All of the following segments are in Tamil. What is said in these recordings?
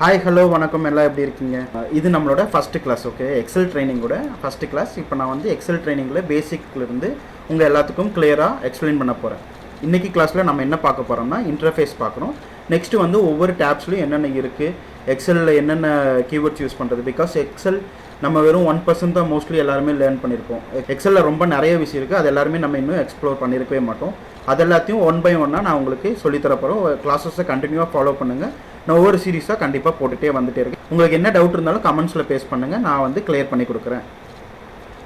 ஹாய் ஹலோ வணக்கம் எல்லாம் எப்படி இருக்கீங்க? இது நம்மளோட ஃபஸ்ட் கிளாஸ். ஓகே, எக்ஸல் ட்ரைனிங்கோட ஃபஸ்ட் கிளாஸ். இப்போ நான் வந்து எக்ஸல் ட்ரைனிங்கில் பேசிக்லேருந்து உங்கள் எல்லாத்துக்கும் கிளியராக எக்ஸ்பிளைன் பண்ண போகிறேன். இன்றைக்கி கிளாஸில் நம்ம என்ன பார்க்க போகிறோம்னா இன்டர்ஃபேஸ் பார்க்குறோம். நெக்ஸ்ட்டு வந்து ஒவ்வொரு டேப்ஸ்லையும் என்னென்ன இருக்குது, எக்ஸலில் என்னென்ன கீவேர்ட்ஸ் யூஸ் பண்ணுறது. பிகாஸ் எக்ஸல் நம்ம வெறும் 1% தான் மோஸ்ட்லி எல்லாருமே லேர்ன் பண்ணியிருப்போம். எக்ஸலில் ரொம்ப நிறைய விஷயம் இருக்குது, அது எல்லாருமே நம்ம இன்னும் எக்ஸ்ப்ளோர் பண்ணியிருக்கவே மாட்டோம். அது எல்லாத்தையும் ஒன் பை ஒன்னாக நான் உங்களுக்கு சொல்லித்தர போகிறோம். கிளாஸஸை கண்டினியூவாக ஃபாலோ பண்ணுங்கள். நான் ஒவ்வொரு சீரீஸாக கண்டிப்பாக போட்டுகிட்டே வந்துட்டே இருக்கேன். உங்களுக்கு என்ன டவுட் இருந்தாலும் கமெண்ட்ஸில் பேஸ் பண்ணுங்கள், நான் வந்து கிளியர் பண்ணி கொடுக்குறேன்.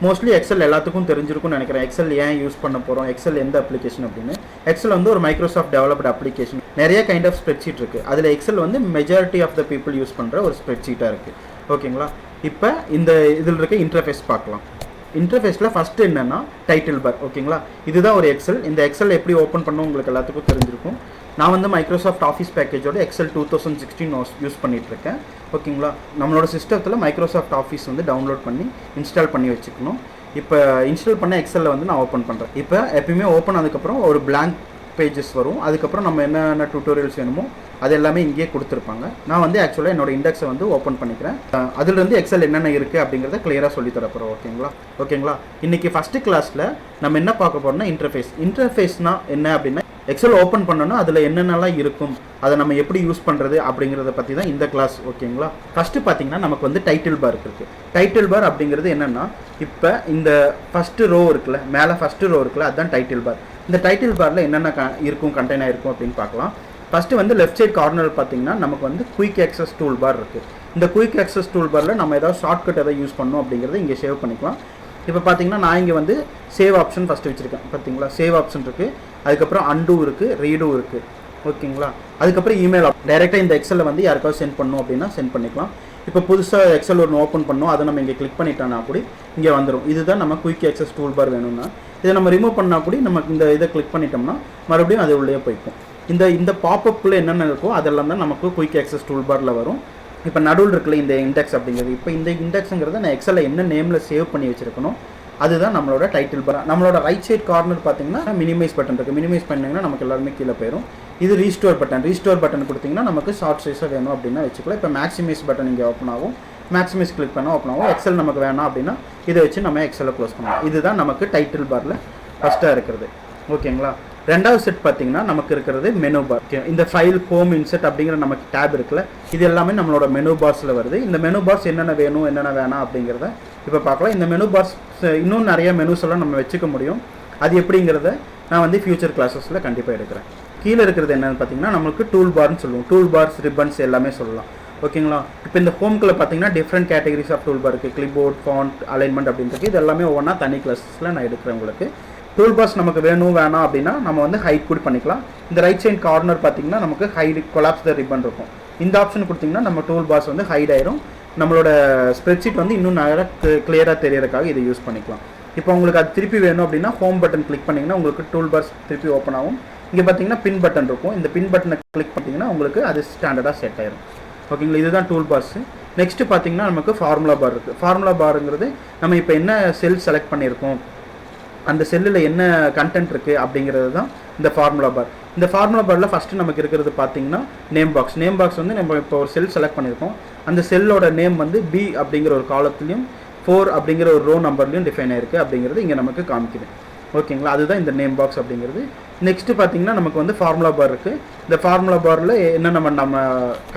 மோஸ்ட்லி எக்ஸல் எல்லாத்துக்கும் தெரிஞ்சிருக்கும்னு நினைக்கிறேன். எக்ஸல் ஏன் யூஸ் பண்ண போகிறோம், எக்ஸல் எந்த அப்ளிகேஷன் அப்படின்னு. எக்ஸல் வந்து ஒரு மைக்ரோசாஃப்ட் டெவலப்டு அப்ளிகேஷன். நிறைய கைண்ட் ஆஃப் ஸ்ப்ரெட்ஷீட் இருக்குது. அதில் எக்ஸல் வந்து majority of the people use பண்ணுற ஒரு ஸ்ப்ரெட்ஷீட்டாக இருக்குது. ஓகேங்களா? இப்போ இந்த இதில் இருக்க இன்டர்ஃபேஸ் பார்க்கலாம். இன்டர்ஃபேஸில் ஃபஸ்ட்டு என்னென்னா டைட்டில் பார். ஓகேங்களா? இதுதான் ஒரு எக்ஸல். இந்த எக்ஸல் எப்படி ஓப்பன் பண்ணணும் உங்களுக்கு எல்லாத்துக்கும் தெரிஞ்சிருக்கும். நான் வந்து மைக்ரோசாஃப்ட் ஆஃபீஸ் பேக்கேஜோட எக்ஸல் 2016 யூஸ் பண்ணிகிட்ருக்கேன். ஓகேங்களா? நம்மளோட சிஸ்டத்தில் மைக்ரோசாஃப்ட் ஆஃபீஸ் வந்து டவுன்லோட் பண்ணி இன்ஸ்டால் பண்ணி வச்சுக்கணும். இப்போ இன்ஸ்டால் பண்ண எக்ஸலில் வந்து நான் ஓப்பன் பண்ணுறேன். இப்போ எப்பயுமே ஓப்பன் ஆனதுக்கப்புறம் ஒரு blank பேஜஸ் வரும். அதுக்கப்புறம் நம்ம என்னென்ன டியூட்டோரியல்ஸ் வேணுமோ அது எல்லாமே இங்கேயே கொடுத்துருப்பாங்க. நான் வந்து ஆக்சுவலாக என்னோட இண்டெக்ஸை வந்து ஓப்பன் பண்ணிக்கிறேன். அதுலேருந்து எக்ஸல் என்னென்ன இருக்குது அப்படிங்கிறத கிளியராக சொல்லி தரப்போகிறோம். ஓகேங்களா? இன்றைக்கி ஃபஸ்ட்டு கிளாஸில் நம்ம என்ன பார்க்க போகிறோம்னா இன்டர்ஃபேஸ்னால் என்ன அப்படின்னா, எக்ஸல் ஓப்பன் பண்ணணும், அதில் என்னென்னலாம் இருக்கும், அதை நம்ம எப்படி யூஸ் பண்ணுறது அப்படிங்கிறத பற்றி தான் இந்த கிளாஸ். ஓகேங்களா? ஃபஸ்ட்டு பார்த்தீங்கன்னா நமக்கு வந்து டைட்டில் பார் இருக்குது. டைட்டில் பார் அப்படிங்கிறது என்னென்னா, இப்போ இந்த ஃபஸ்ட்டு ரோ இருக்குல்ல, மேலே ஃபஸ்ட்டு ரோ இருக்குல்ல, அதுதான் டைட்டில் பார். இந்த டைட்டில் பாரில் என்னென்ன இருக்கும், கண்டெய்னாக இருக்கும் அப்படின்னு பார்க்கலாம். ஃபஸ்ட்டு வந்து லெஃப்ட் சைட் கார்னர் பார்த்தீங்கன்னா நமக்கு வந்து குயிக் ஆக்சஸ் டூல் பார் இருக்குது. இந்த குயிக் ஆக்சஸ் டூல் பாரில் நம்ம ஏதாவது ஷார்ட்கட் எதாவது யூஸ் பண்ணணும் அப்படிங்கிறத இங்கே சேவ் பண்ணிக்கலாம். இப்போ பார்த்தீங்கன்னா நான் இங்கே வந்து சேவ் ஆப்ஷன் ஃபஸ்ட்டு வச்சுருக்கேன். பார்த்தீங்களா? சேவ் ஆப்ஷன் இருக்குது, அதுக்கப்புறம் அண்டு இருக்குது, ரீடு இருக்குது. ஓகேங்களா? அதுக்கப்புறம் இமெயில் டைரெக்டாக இந்த எக்ஸலில் வந்து யாருக்காவது சென்ட் பண்ணணும் அப்படின்னா சென்ட் பண்ணிக்கலாம். இப்போ புதுசாக எக்ஸல் ஒன்று ஓப்பன் பண்ணோம், அதை நம்ம இங்கே கிளிக் பண்ணிட்டோம்னா கூட இங்கே வந்துடும். இதுதான் நம்ம குயிக் ஆக்சஸ் டூல் பார் வேணும்னா. இதை நம்ம ரிமூவ் பண்ணால் கூட நமக்கு இந்த இதை கிளிக் பண்ணிட்டோம்னா மறுபடியும் அது உள்ளே போய்க்கும். இந்த பாப்அப்பில் என்னென்ன இருக்கோ அதெல்லாம் தான் நமக்கு குயிக் ஆக்சஸ் டூல் பாரில் வரும். இப்போ நடுவில் இருக்குல்ல இந்த இண்டெக்ஸ் அப்படிங்கிறது, இப்போ இந்த இண்டெக்ஸுங்கிறத நான் எக்ஸலில் என்ன நேமில் சேவ் பண்ணி வச்சுருக்கணும், அதுதான் நம்மளோட டைட்டில் பார். நம்மளோட ரைட் சைட் கார்னர் பார்த்தீங்கன்னா மினிமைஸ் பட்டன் இருக்குது. மினிமைஸ் பண்ணிங்கன்னா நமக்கு எல்லாருமே கீழே போயிடும். இது ரீஸ்டோர் பட்டன். ரீஸ்டோர் பட்டன் கொடுத்திங்கன்னா நமக்கு ஷார்ட் சைஸாக வேணும் அப்படின்னா வச்சுக்கலாம். இப்போ மேக்ஸிமைஸ் பட்டன் இங்கே ஓப்பன் ஆகும். மேக்ஸிமைஸ் கிளிக் பண்ணால் ஓப்பன் ஆகும். எக்ஸல் நமக்கு வேணாம் அப்படின்னா இதை வச்சு நம்ம எக்ஸலை க்ளோஸ் பண்ணலாம். இதுதான் நமக்கு டைட்டில் பாரில் ஃபஸ்ட்டாக இருக்கிறது. ஓகேங்களா? ரெண்டாவது செட் பார்த்தீங்கன்னா நமக்கு இருக்கிறது மெனு பார். ஓகே, இந்த ஃபைல், ஹோம், இன்செர்ட் அப்படிங்கிற நமக்கு டேப் இருக்குல்ல, இது எல்லாமே நம்மளோட மெனு பார்ஸில் வருது. இந்த மெனு பார்ஸ் என்னென்ன வேணும், என்னென்ன வேணாம் அப்படிங்கிறத இப்போ பார்க்கலாம். இந்த மெனு பார்ஸ் இன்னும் நிறைய மெனுஸ் எல்லாம் நம்ம வச்சுக்க முடியும். அது எப்படிங்கிறத நான் வந்து ஃபியூச்சர் கிளாஸஸில் கண்டிப்பாக எடுக்கிறேன். கீழே இருக்கிறது என்னென்னு பார்த்தீங்கன்னா நமக்கு டூல் பார்னு சொல்லுவோம். டூல் பார்ஸ், ரிப்பன்ஸ் எல்லாமே சொல்லலாம். ஓகேங்களா? இப்போ இந்த ஹோம்கில் பார்த்தீங்கன்னா different categories of tool bar இருக்குது. கிளிப்போர்ட், ஃபாண்ட், அலைன்மெண்ட் அப்படின்றது இது எல்லாமே ஒவ்வொன்றா தனி கிளாஸஸில் நான் எடுக்கிறேன் உங்களுக்கு. டூல் பார்ஸ் நமக்கு வேணும் வேணாம் அப்படின்னா நம்ம வந்து ஹைட் கூட பண்ணிக்கலாம். இந்த ரைட் சைட் கார்னர் பார்த்தீங்கன்னா நமக்கு ஹைட் கொலாப்ஸ் த ரிப்பன் இருக்கும். இந்த ஆப்ஷன் கொடுத்திங்கன்னா நம்ம டூல் பார்ஸ் வந்து ஹைட் ஆயிரும். நம்மளோட ஸ்ப்ரெட்ஷீட் வந்து இன்னும் நிறைய கிளியராக தெரியறதுக்காக இதை யூஸ் பண்ணிக்கலாம். இப்போ உங்களுக்கு அது திருப்பி வேணும் அப்படின்னா ஹோம் பட்டன் கிளிக் பண்ணிங்கன்னா உங்களுக்கு டூல் பார்ஸ் திருப்பி ஓப்பன் ஆகும். இங்கே பார்த்தீங்கன்னா பின் பட்டன் இருக்கும். இந்த பின் பட்டனை கிளிக் பண்ணிங்கன்னா உங்களுக்கு அது ஸ்டாண்டர்டாக செட் ஆயிரும். ஓகேங்களா? இதுதான் டூல் பார்ஸ். நெக்ஸ்ட்டு பார்த்தீங்கன்னா நமக்கு ஃபார்முலா பார் இருக்குது. ஃபார்முலா பாருங்கிறது நம்ம இப்போ என்ன செல் செலக்ட் பண்ணியிருக்கோம், அந்த செல்லில் என்ன கண்டென்ட் இருக்குது அப்படிங்கிறது தான் இந்த ஃபார்முலா பார். இந்த ஃபார்முலா பாரில் ஃபஸ்ட்டு நமக்கு இருக்கிறது பார்த்தீங்கன்னா நேம் பாக்ஸ். நேம் பாக்ஸ் வந்து நம்ம இப்போ ஒரு செல் செலக்ட் பண்ணியிருக்கோம். அந்த செல்லோட நேம் வந்து பி அப்படிங்கிற ஒரு காலத்துலையும் 4 அப்படிங்கிற ஒரு ரோ நம்பர்லையும் டிஃபைன் ஆயிருக்கு அப்படிங்கிறது இங்கே நமக்கு காமிக்குது. ஓகேங்களா? அதுதான் இந்த நேம் பாக்ஸ் அப்படிங்கிறது. நெக்ஸ்ட்டு பார்த்தீங்கன்னா நமக்கு வந்து ஃபார்முலா பார் இருக்குது. இந்த ஃபார்முலா பாரில் என்ன நம்ம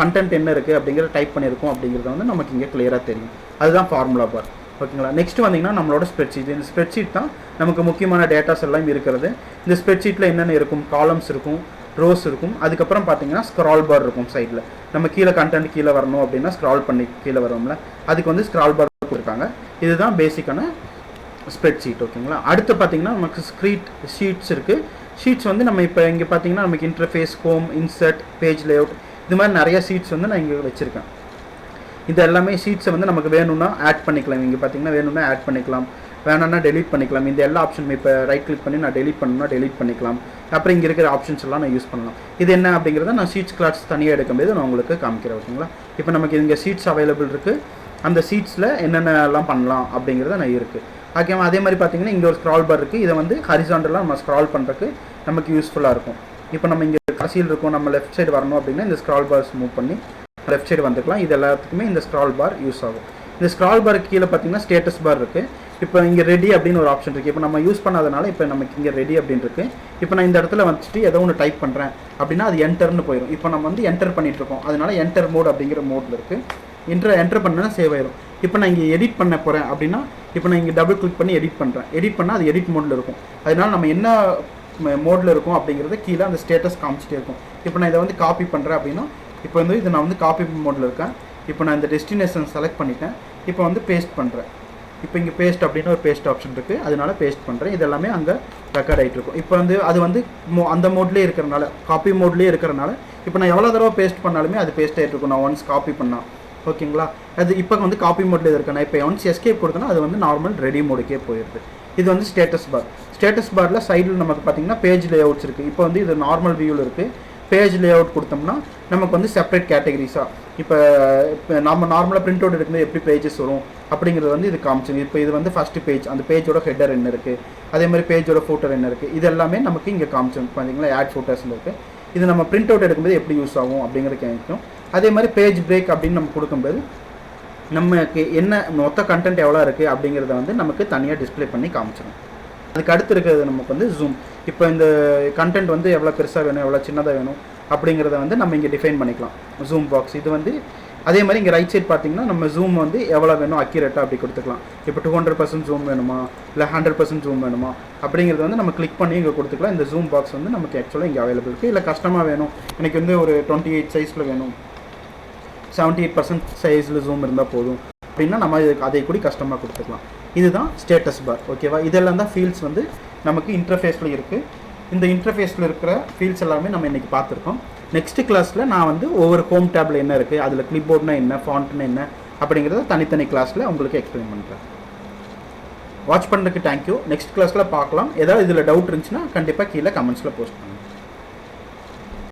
கண்டென்ட் என்ன இருக்குது அப்படிங்கிற டைப் பண்ணியிருக்கோம் அப்படிங்கிறது வந்து நமக்கு இங்கே கிளியராக தெரியும். அதுதான் ஃபார்முலா பார். ஓகேங்களா? நெக்ஸ்ட் வந்தீங்கன்னா நம்மளோட ஸ்ப்ரெட்ஷீட். இந்த ஸ்ப்ரெட்ஷீட் தான் நமக்கு முக்கியமான டேட்டாஸ் எல்லாம் இருக்கிறது. இந்த ஸ்ப்ரெட்ஷீட்டில் என்னென்ன இருக்கும், காலம்ஸ் இருக்கும், ரோஸ் இருக்கும். அதுக்கப்புறம் பார்த்தீங்கன்னா ஸ்க்ரால் பார் இருக்கும் சைடில். நம்ம கீழே கண்டென்ட் கீழே வரணும் அப்படின்னா ஸ்க்ரால் பண்ணி கீழே வரும்ல, அதுக்கு வந்து ஸ்க்ரால் பார் கொடுத்துருக்காங்க. இதுதான் பேசிக்கான ஸ்ப்ரெட்ஷீட். ஓகேங்களா? அடுத்து பார்த்தீங்கன்னா நமக்கு ஷீட்ஸ் இருக்குது. ஷீட்ஸ் வந்து நம்ம இப்போ இங்கே பார்த்தீங்கன்னா நமக்கு interface, home, insert, page layout, இது மாதிரி நிறைய ஷீட்ஸ் வந்து நான் இங்கே வச்சுருக்கேன். இது எல்லாமே ஷீட்ஸை வந்து நமக்கு வேணும்னா ஆட் பண்ணிக்கலாம். இங்கே பார்த்தீங்கன்னா வேணும்னா ஆட் பண்ணிக்கலாம், வேணும்னா டெலீட் பண்ணிக்கலாம். இந்த எல்லா ஆப்ஷன் இப்போ ரைட் கிளிக் பண்ணி நான் டெலீட் பண்ணணும்னா டெலீட் பண்ணிக்கலாம். அப்புறம் இங்கே இருக்கிற ஆப்ஷன்ஸ் எல்லாம் நான் யூஸ் பண்ணலாம். இது என்ன அப்படிங்கிறத நான் ஷீட்ஸ் கிளாஸ் தனியாக எடுக்கும்போது நான் உங்களுக்கு காமிக்கிறேன். ஓகேங்களா? இப்போ நமக்கு இங்கே ஷீட்ஸ் அவைலபிள் இருக்குது. அந்த ஷீட்ஸில் என்னென்னலாம் பண்ணலாம் அப்படிங்கிறத நான் இருக்குது. ஓகேவா? அதே மாதிரி பார்த்தீங்கன்னா இங்கே ஒரு ஸ்க்ரால் பார் இருக்குது. இதை வந்து ஹரிசாண்டலாக நம்ம ஸ்க்ரால் பண்ணுறதுக்கு நமக்கு யூஸ்ஃபுல்லாக இருக்கும். இப்போ நம்ம இங்கே கடைசியில் இருக்கும், நம்ம லெஃப்ட் சைடு வரணும் அப்படின்னா இந்த ஸ்க்ரால் பார்ஸ் மூவ் பண்ணி லெஃப்ட் சைடு வந்துக்கலாம். இது எல்லாத்துக்குமே இந்த ஸ்க்ரால் பார் யூஸ் ஆகும். இந்த ஸ்க்ரால் பாருக்கு கீழே பார்த்தீங்கன்னா ஸ்டேட்டஸ் பார் இருக்குது. இப்போ இங்கே ரெடி அப்படின்னு ஒரு ஆப்ஷன் இருக்குது. இப்போ நம்ம யூஸ் பண்ணாதனால இப்போ நமக்கு இங்கே ரெடி அப்படின்னு இருக்குது. இப்போ நான் இந்த இடத்துல வந்துட்டு ஏதோ ஒன்று டைப் பண்ணுறேன் அப்படின்னா அது என்டர்னு போயிடும். இப்போ நம்ம வந்து என்டர் பண்ணிகிட்ருக்கோம், அதனால என்டர் மோட் அப்படிங்கிற மோடில் இருக்குது. என்டர் பண்ணனா சேவ் ஆயிடும். இப்போ நான் இங்கே எடிட் பண்ண போகிறேன் அப்படின்னா இப்போ நான் இங்கே டபுள் கிளிக் பண்ணி எடிட் பண்ணுறேன். எடிட் பண்ணால் அது எடிட் மோடில் இருக்கும். அதனால நம்ம என்ன மோடில் இருக்கும் அப்படிங்கிறத கீழே அந்த ஸ்டேட்டஸ் காமிச்சிட்டே இருக்கும். இப்போ நான் இதை வந்து காப்பி பண்ணுறேன் அப்படின்னா இப்போ வந்து இதை நான் வந்து காப்பி மோடில் இருக்கேன். இப்போ நான் இந்த டெஸ்டினேஷன் செலக்ட் பண்ணிட்டேன். இப்போ வந்து பேஸ்ட் பண்ணுறேன். இப்போ இங்கே பேஸ்ட் அப்படின்னு ஒரு பேஸ்ட் ஆப்ஷன் இருக்குது, அதனால பேஸ்ட் பண்ணுறேன். இதெல்லாமே அங்கே ரெக்கார்ட் ஆகிட்டு இருக்கும். இப்போ வந்து அது வந்து அந்த மோட்லேயே இருக்கிறனால, காப்பி மோட்லேயே இருக்கிறனால இப்போ நான் எவ்வளோ தடவை பேஸ்ட் பண்ணாலுமே அது பேஸ்ட் ஆகிட்டு இருக்கும். நான் ஒன்ஸ் காப்பி பண்ணால் ஓகேங்களா. அது இப்போ வந்து காப்பி மோட்லேயே இருக்கேன். நான் இப்போ ஒன்ஸ் எஸ்கேப் கொடுத்தேன்னா அது வந்து நார்மல் ரெடி மோடுக்கே போயிடுது. இது வந்து ஸ்டேட்டஸ் பார். ஸ்டேட்டஸ் பாரில் சைடில் நமக்கு பார்த்தீங்கன்னா பேஜ் லேஅவுட்ஸ் இருக்குது. இப்போ வந்து இது நார்மல் வியூவில் இருக்குது. பேஜ் லேஅவுட் கொடுத்தோம்னா நமக்கு வந்து செப்பரேட் கேட்டகரிஸாக இப்போ நம்ம நார்மலாக பிரிண்ட் அவுட் எடுக்கும்போது எப்படி பேஜஸ் வரும் அப்படிங்கிறது வந்து இது காமிச்சிங்க. இப்போ இது வந்து ஃபஸ்ட்டு பேஜ், அந்த பேஜோட ஹெட்டர் என்ன இருக்குது, அதே மாதிரி பேஜோட ஃபோட்டோ என்ன இருக்குது, இது எல்லாமே நமக்கு இங்கே காமிச்சிடும். பார்த்தீங்களா ஆட் ஃபோட்டோஸில் இருக்குது. இது நம்ம பிரிண்ட் அவுட் எடுக்கும்போது எப்படி யூஸ் ஆகும் அப்படிங்கிறது காமிக்கும். அதே மாதிரி பேஜ் பிரேக் அப்படின்னு நம்ம கொடுக்கும்போது நமக்கு என்ன மொத்த கண்டென்ட் எவ்வளோ இருக்குது அப்படிங்கிறத வந்து நமக்கு தனியாக டிஸ்பிளே பண்ணி காமிச்சிடும். அதுக்கு அடுத்து இருக்கிறது நமக்கு வந்து ஜூம். இப்போ இந்த கண்டென்ட் வந்து எவ்வளோ பெருசாக வேணும், எவ்வளோ சின்னதாக வேணும் அப்படிங்கிறத வந்து நம்ம இங்கே டிஃபைன் பண்ணிக்கலாம். ஜூம் பாக்ஸ் இது வந்து அதே மாதிரி இங்கே ரைட் சைட் பார்த்தீங்கன்னா நம்ம ஜூம் வந்து எவ்வளோ வேணும் அக்யூரேட்டாக அப்படி கொடுத்துக்கலாம். இப்போ 200% ஜூம் வேணுமா இல்லை 100% ஜூம் வேணுமா அப்படிங்கிறது வந்து நம்ம கிளிக் பண்ணி இங்கே கொடுத்துக்கலாம். இந்த ஜூம் பாக்ஸ் வந்து நமக்கு ஆக்சுவலாக இங்கே அவைலபிள் இருக்குது. இல்லை கஷ்டமாக வேணும், எனக்கு வந்து ஒரு 28 சைஸில் வேணும், 78% சைஸில் ஜூம் இருந்தால் போதும் அப்படின்னா நம்ம அதை கூட கஷ்டமாக கொடுத்துக்கலாம். இதுதான் ஸ்டேட்டஸ் பார். ஓகேவா. இதெல்லாம் தான் ஃபீல்ட்ஸ் வந்து நமக்கு இன்டர்ஃபேஸில் இருக்குது. இந்த இன்டர்ஃபேஸில் இருக்கிற ஃபீல்ட்ஸ் எல்லாமே நம்ம இன்றைக்கி பார்த்துருக்கோம். நெக்ஸ்ட் கிளாஸில் நான் வந்து ஒவ்வொரு ஹோம் டேபிள் என்ன இருக்குது, அதில் கிளிப்போர்ட்னா என்ன, ஃபாண்ட்னா என்ன அப்படிங்கிறத தனித்தனி கிளாஸில் உங்களுக்கு எக்ஸ்பிளைன் பண்ணுறேன். வாட்ச் பண்ணுறதுக்கு தேங்க்யூ. நெக்ஸ்ட் கிளாஸில் பார்க்கலாம். ஏதாவது இதில் டவுட் இருந்துச்சுன்னா கண்டிப்பாக கீழே கமெண்ட்ஸில் போஸ்ட் பண்ணுங்கள்.